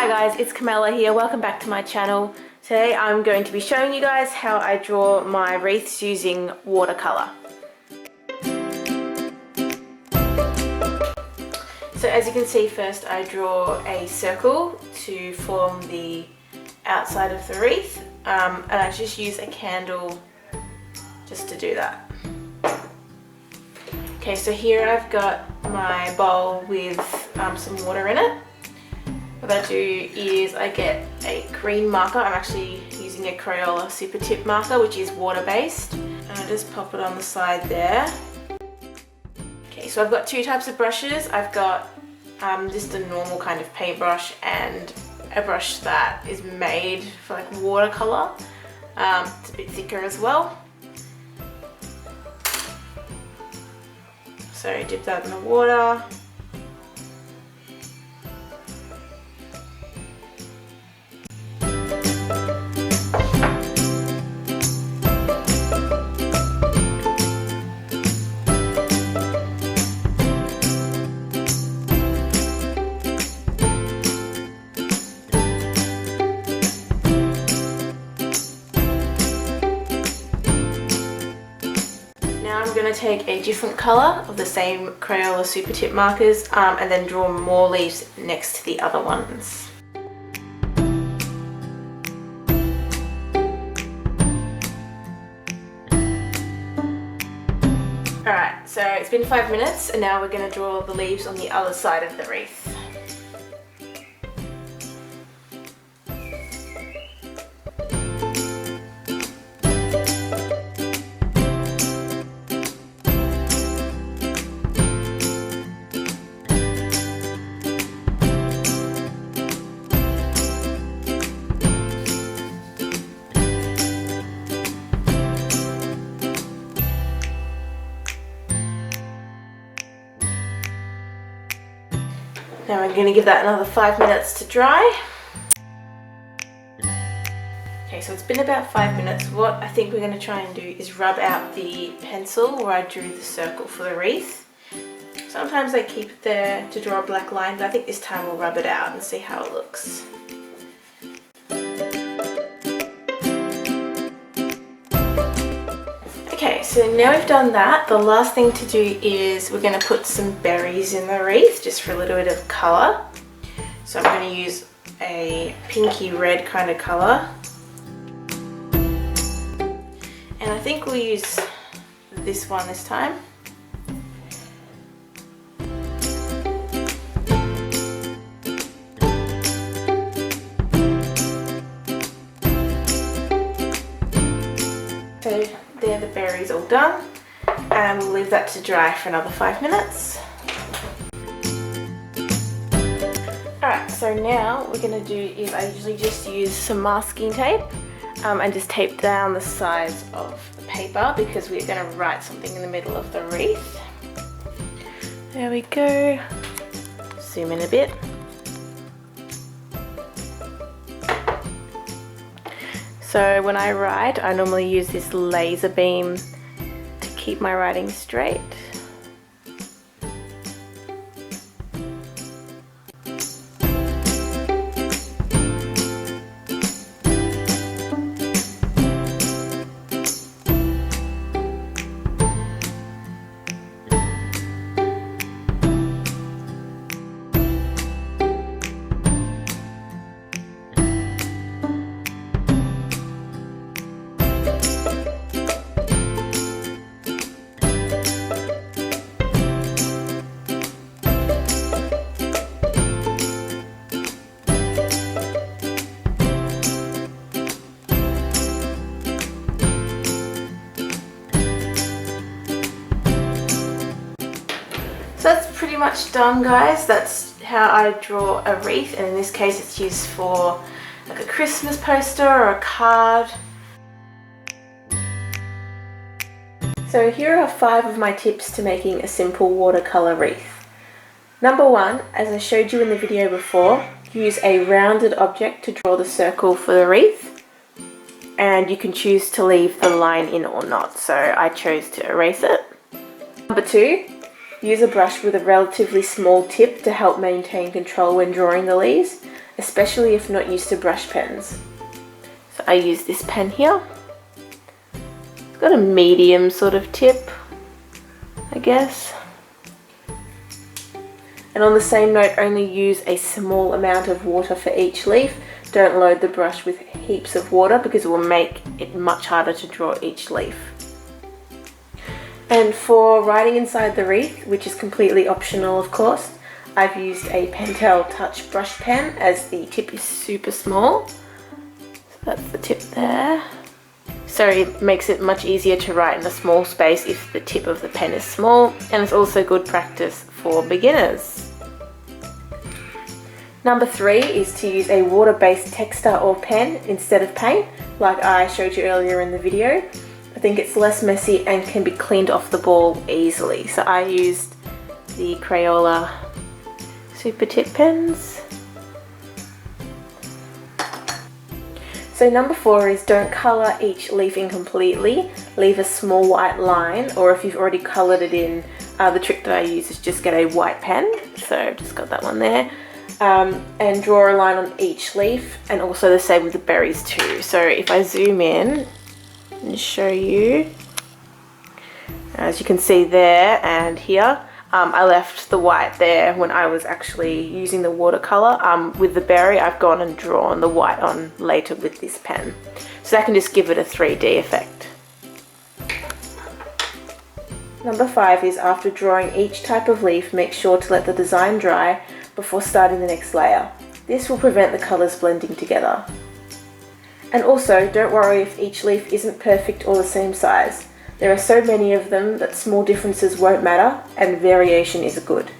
Hi guys, it's Camilla here. Welcome back to my channel. Today I'm going to be showing you guys how I draw my wreaths using watercolour. So as you can see, first I draw a circle to form the outside of the wreath, and I just use a candle just to do that. Okay, so here I've got my bowl with some water in it. What I do is I get a green marker. I'm actually using a Crayola Supertip marker, which is water-based, and I just pop it on the side there. Okay, so I've got two types of brushes. I've got just a normal kind of paintbrush and a brush that is made for like watercolor. It's a bit thicker as well. So dip that in the water. Now I'm going to take a different colour of the same Crayola Supertip markers and then draw more leaves next to the other ones. Alright, so it's been 5 minutes and now we're going to draw the leaves on the other side of the wreath. Now I'm going to give that another 5 minutes to dry. Okay, so it's been about 5 minutes. What I think we're going to try and do is rub out the pencil where I drew the circle for the wreath. Sometimes I keep it there to draw a black line, but I think this time we'll rub it out and see how it looks. Okay, so now we've done that, the last thing to do is we're going to put some berries in the wreath just for a little bit of colour. So I'm going to use a pinky red kind of colour. And I think we'll use this one this time. So there, the berries all done, and we'll leave that to dry for another 5 minutes. Alright, so now what we're going to do is I usually just use some masking tape and just tape down the sides of the paper because we're going to write something in the middle of the wreath. There we go. Zoom in a bit. So when I write, I normally use this laser beam to keep my writing straight. So that's pretty much done, guys. That's how I draw a wreath, and in this case it's used for like a Christmas poster or a card. So here are 5 of my tips to making a simple watercolour wreath. Number 1, as I showed you in the video before, use a rounded object to draw the circle for the wreath, and you can choose to leave the line in or not, so I chose to erase it. Number 2, use a brush with a relatively small tip to help maintain control when drawing the leaves, especially if not used to brush pens. So I use this pen here. It's got a medium sort of tip, I guess. And on the same note, only use a small amount of water for each leaf. Don't load the brush with heaps of water because it will make it much harder to draw each leaf. And for writing inside the wreath, which is completely optional of course, I've used a Pentel Touch brush pen as the tip is super small. So that's the tip there. So it makes it much easier to write in a small space if the tip of the pen is small, and it's also good practice for beginners. Number 3 is to use a water-based texter or pen instead of paint, like I showed you earlier in the video. I think it's less messy and can be cleaned off the ball easily. So I used the Crayola Supertip pens. So number 4 is don't colour each leaf in completely. Leave a small white line, or if you've already coloured it in, the trick that I use is just get a white pen. So I've just got that one there. And draw a line on each leaf, and also the same with the berries too. So if I zoom in and show you, as you can see there and here, I left the white there when I was actually using the watercolour. With the berry, I've gone and drawn the white on later with this pen. So that can just give it a 3D effect. Number 5 is after drawing each type of leaf, make sure to let the design dry before starting the next layer. This will prevent the colours blending together. And also, don't worry if each leaf isn't perfect or the same size. There are so many of them that small differences won't matter, and variation is good.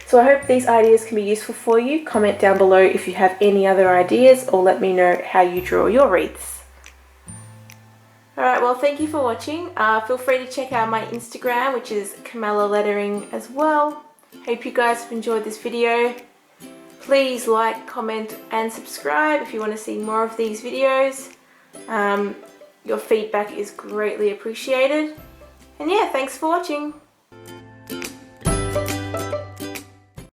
So I hope these ideas can be useful for you. Comment down below if you have any other ideas, or let me know how you draw your wreaths. Alright, well thank you for watching. Feel free to check out my Instagram, which is Camilla Lettering as well. Hope you guys have enjoyed this video. Please like, comment and subscribe if you want to see more of these videos. Your feedback is greatly appreciated. And yeah, thanks for watching.